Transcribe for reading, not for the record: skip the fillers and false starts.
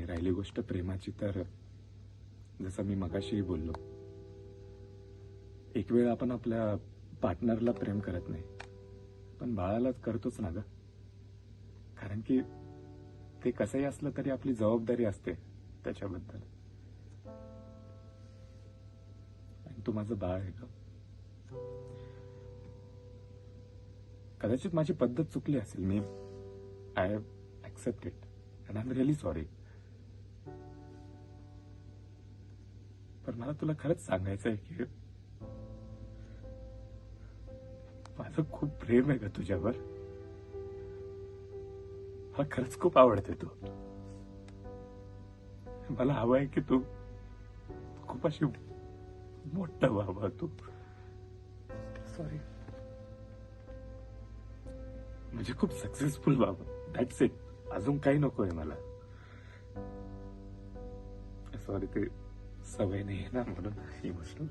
राहिली गोष्ट प्रेमाची, तर जसं मी मगाशीही बोललो, एक वेळ आपण आपल्या पार्टनरला प्रेम करत नाही, पण बाळालाच करतोच ना ग. कारण की ते कसंही असलं तरी आपली जबाबदारी असते त्याच्याबद्दल. आणि तू माझं बाळ आहे ग. कदाचित माझी पद्धत चुकली असेल. मी I accept it and I am really sorry. पण मला तुला खरंच सांगायचं आहे की माझं खूप प्रेम आहे ग तुझ्यावर. मला खरंच खूप आवडते तू. मला हवं आहे की तू खूप अशी मोठा व्हावा. तू सॉरी म्हणजे खूप सक्सेसफुल व्हावं. That's it. अजून काही नकोय मला. सॉरी, ते सवय नाही ना म्हणून ही गोष्ट.